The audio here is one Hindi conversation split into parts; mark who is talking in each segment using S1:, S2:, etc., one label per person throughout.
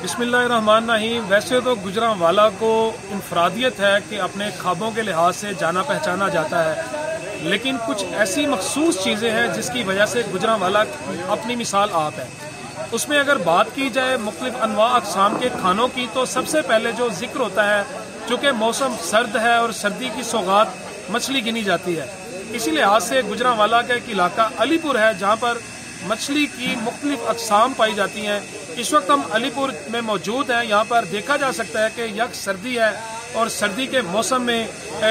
S1: बिस्मिल्लाहिर्रहमानिर्रहीम। वैसे तो गुजरांवाला को इनफरादियत है कि अपने ख्वाबों के लिहाज से जाना पहचाना जाता है, लेकिन कुछ ऐसी मखसूस चीज़ें हैं जिसकी वजह से गुजरांवाला अपनी मिसाल आप है। उसमें अगर बात की जाए मुख्तलिफ अनवा अक़साम के खानों की, तो सबसे पहले जो जिक्र होता है, चूँकि मौसम सर्द है और सर्दी की सौगात मछली गिनी जाती है, इसी लिहाज से गुजरांवाला का एक इलाका अलीपुर है जहाँ पर मछली की मुख्तलिफ अक़साम पाई जाती हैं। इस वक्त हम अलीपुर में मौजूद हैं। यहाँ पर देखा जा सकता है कि यक सर्दी है और सर्दी के मौसम में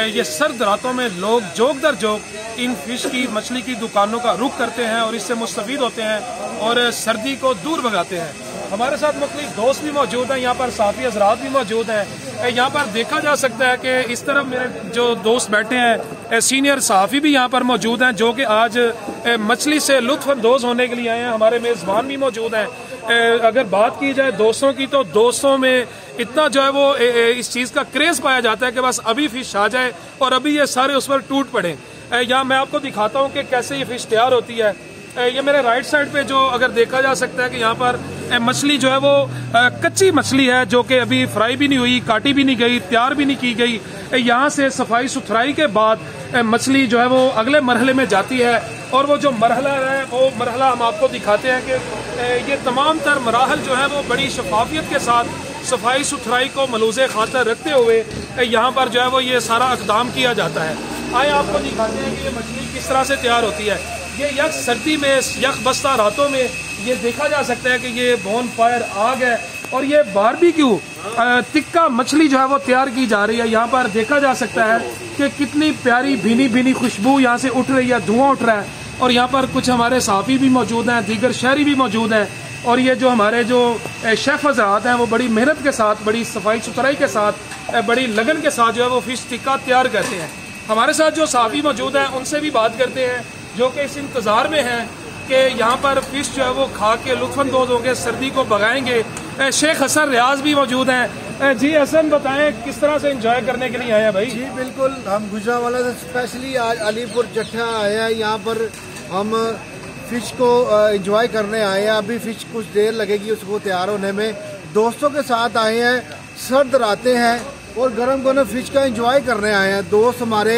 S1: ये सर्द रातों में लोग जोक दर जोक इन फिश की मछली की दुकानों का रुख करते हैं और इससे मुस्तफीद होते हैं और सर्दी को दूर भगाते हैं। हमारे साथ मुख्तलिफ दोस्त भी मौजूद हैं, यहाँ पर साथी हजरात भी मौजूद हैं। यहाँ पर देखा जा सकता है कि इस तरफ मेरे जो दोस्त बैठे हैं, सीनियर सहाफ़ी भी यहाँ पर मौजूद हैं जो कि आज मछली से लुत्फ़अंदोज़ होने के लिए आए हैं। हमारे मेज़बान भी मौजूद हैं। अगर बात की जाए दोस्तों की, तो दोस्तों में इतना जो है वो इस चीज़ का क्रेज़ पाया जाता है कि बस अभी फिश आ जाए और अभी ये सारे उस पर टूट पड़े। यहाँ मैं आपको दिखाता हूँ कि कैसे ये फिश तैयार होती है। ये मेरे राइट साइड पे जो अगर देखा जा सकता है कि यहाँ पर मछली जो है वो कच्ची मछली है जो कि अभी फ्राई भी नहीं हुई, काटी भी नहीं गई, तैयार भी नहीं की गई। यहाँ से सफाई सुथराई के बाद मछली जो है वो अगले मरहले में जाती है और वो जो मरहला है वो मरहला हम आपको दिखाते हैं कि ये तमाम तर मराहल जो है वो बड़ी शफाफियत के साथ सफाई सुथराई को मलूज़े खातर रखते हुए यहाँ पर जो है वो ये सारा इक़दाम किया जाता है। आए आपको दिखाते हैं कि ये मछली किस तरह से तैयार होती है। ये यक सर्दी में यक बस्ता रातों में ये देखा जा सकता है कि ये बोन फायर आग है और ये बारबेक्यू तिक्का मछली जो है वो तैयार की जा रही है। यहाँ पर देखा जा सकता है कि कितनी प्यारी भीनी भीनी खुशबू यहाँ से उठ रही है, धुआं उठ रहा है। और यहाँ पर कुछ हमारे सहाफ़ी भी मौजूद हैं, दीगर शहरी भी मौजूद हैं और ये जो हमारे जो शेफ़ हज़रात हैं वो बड़ी मेहनत के साथ, बड़ी सफाई सुथराई के साथ, बड़ी लगन के साथ जो है वो फिश टिक्का तैयार करते हैं। हमारे साथ जो सहाफ़ी मौजूद हैं उनसे भी बात करते हैं जो कि इस इंतज़ार में हैं कि यहाँ पर फिश जो है वो खा के लुत्फ़अंदोज़ होंगे, सर्दी को भगाएंगे। शेख हसन रियाज भी मौजूद हैं। जी हसन, बताएं किस तरह से एंजॉय करने के लिए आए हैं भाई?
S2: जी बिल्कुल, हम गुजरांवाला से स्पेशली आज अलीपुर जट्ठा आए हैं। यहाँ पर हम फिश को एंजॉय करने आए हैं। अभी फिश कुछ देर लगेगी उसको तैयार होने में। दोस्तों के साथ आए हैं, सर्द रातें हैं और गर्म गर्म फिश का एंजॉय करने आए हैं। दोस्त हमारे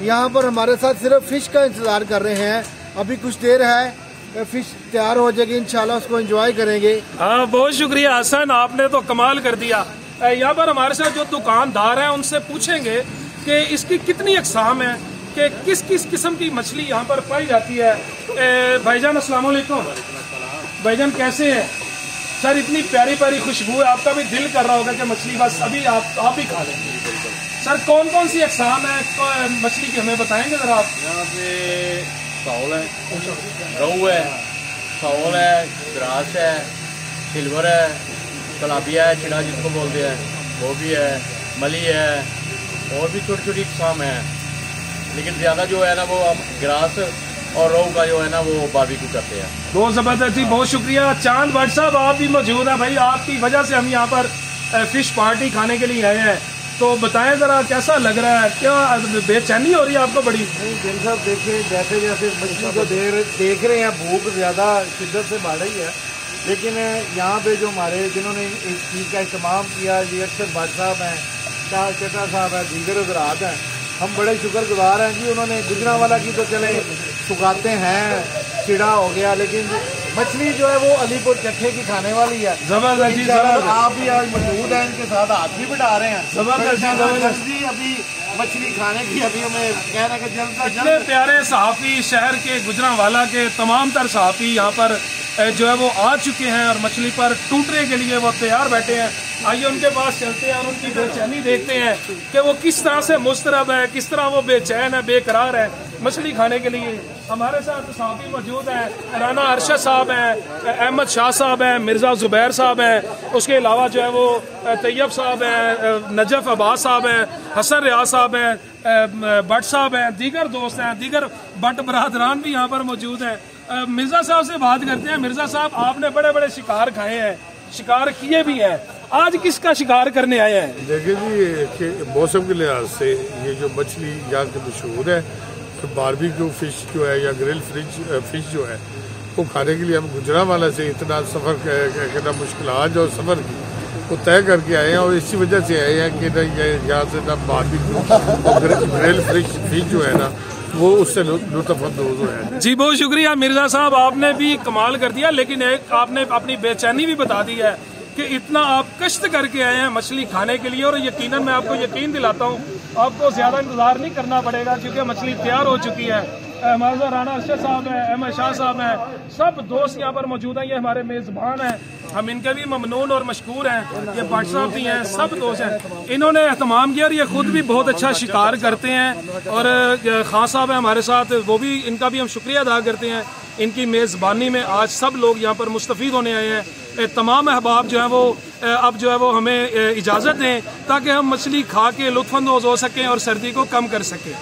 S2: यहाँ पर हमारे साथ सिर्फ फिश का इंतजार कर रहे हैं। अभी कुछ देर है, फिश तैयार हो जाएगी, इंशाल्लाह उसको एंजॉय करेंगे।
S1: हाँ, बहुत शुक्रिया हसन, आपने तो कमाल कर दिया। यहाँ पर हमारे साथ जो दुकानदार हैं उनसे पूछेंगे कि इसकी कितनी अक़साम है, कि किस किस किस्म की मछली यहाँ पर पाई जाती है। भाईजान अस्सलाम वालेकुम। भाईजान कैसे हैं? सर, इतनी प्यारी प्यारी खुशबू है, आपका भी दिल कर रहा होगा कि मछली बस अभी आप ही खा लें। सर, कौन कौन सी अक़साम है मछली की, हमें बताएंगे जरा आप?
S3: यहाँ पे साउल है, रोहू है, साउल है, ग्रास है, सिल्वर है, कलाबिया है, चिड़ा जिसको बोलते हैं, वो भी है, मली है और भी छोटी छोटी अक़साम है। लेकिन ज़्यादा जो है ना वो अब ग्रास और रोहू का जो है ना वो बारबेक्यू करते हैं।
S1: बहुत ज़बरदस्त जी, बहुत शुक्रिया। चांद भट्ट साहब आप भी मौजूद हैं। भाई, आपकी वजह से हम यहाँ पर फिश पार्टी खाने के लिए आए हैं, तो बताएं ज़रा कैसा लग रहा है? क्या बेचैनी हो रही है आपको बड़ी?
S2: नहीं दिल साहब, देखिए जैसे जैसे मछली को देख रहे हैं, भूख ज़्यादा शिद्दत से बढ़ रही है। लेकिन यहाँ पे जो हमारे जिन्होंने इस चीज़ का इस्तेमाल किया, ये अक्सर भट्ट साहब हैं, शाह चटा साहब हैं, दीगर हज़रात हैं, हम बड़े शुक्रगुजार हैं कि उन्होंने गुजरांवाला की तो चले सुखाते हैं, चिड़ा हो गया, लेकिन मछली जो है वो अलीपुर चट्ठे की खाने वाली है।
S1: जबरदस्त जी, जबरदस्त।
S2: आप भी आज मौजूद हैं, इनके साथ हाथ भी बढ़ा रहे हैं।
S1: जबरदस्त
S2: जी, अभी मछली खाने की अभी हमें कह रहे हैं कि जल्द
S1: इतने प्यारे सहाफ़ी शहर के गुजरांवाला के तमाम तर सहाफ़ी यहाँ पर जो है वो आ चुके हैं और मछली पर टूटने के लिए वो तैयार बैठे हैं। आइए उनके पास चलते हैं और उनकी बेचैनी देखते हैं कि वो किस तरह से मुस्तरब है, किस तरह वो बेचैन है, बेकरार है मछली खाने के लिए। हमारे साथ सहाफ़ी मौजूद हैं, राना अरशद साहब हैं, अहमद शाह साहब हैं, मिर्ज़ा ज़ुबैर साहब हैं, उसके अलावा जो है वो तैयब साहब हैं, नजफ अब्बास साहब हैं, हसन रियाज साहब हैं, भट्ट साहब हैं, दीगर दोस्त हैं, दीगर भट्ट बरादरान भी यहाँ पर मौजूद हैं। मिर्ज़ा साहब से बात करते हैं। मिर्ज़ा साहब, आपने बड़े बड़े शिकार खाए हैं, शिकार किए भी हैं, आज किसका शिकार करने आए हैं?
S4: देखिए जी, मौसम के लिहाज से ये जो मछली यहाँ की मशहूर है, तो बारबेक्यू फिश जो है या ग्रिल फिश जो है वो खाने के लिए हम गुजरांवाला से इतना सफ़र करना मुश्किल और सफ़र की वो तय करके आए हैं और इसी वजह से आए हैं कि यहाँ से ना बारबेक्यू और ग्रिल फिश जो है ना वो उससे लुत्फअंदोज हो है।
S1: जी बहुत शुक्रिया मिर्जा साहब, आपने भी कमाल कर दिया, लेकिन एक आपने अपनी बेचैनी भी बता दी है कि इतना आप कष्ट करके आए हैं मछली खाने के लिए, और यकीनन मैं आपको यकीन दिलाता हूँ आपको ज्यादा इंतजार नहीं करना पड़ेगा क्योंकि मछली तैयार हो चुकी है। हमारे साथ राना अरशद साहब है, अहमद शाह साहब हैं, सब दोस्त यहाँ पर मौजूद हैं, ये हमारे मेजबान हैं, हम इनके भी ममनून और मशकूर हैं। ये भट्ट साहब भी हैं, सब दोस्त हैं, इन्होंने एहतमाम किया और ये खुद भी बहुत अच्छा शिकार करते हैं। और खान साहब हैं हमारे साथ, वो भी, इनका भी हम शुक्रिया अदा करते हैं। इनकी मेज़बानी में आज सब लोग यहाँ पर मुस्तफ़ीद होने आए हैं। तमाम अहबाब जो है वो अब जो है वो हमें इजाज़त दें ताकि हम मछली खा के लुत्फ़अंदोज़ हो सकें और सर्दी को कम कर सकें।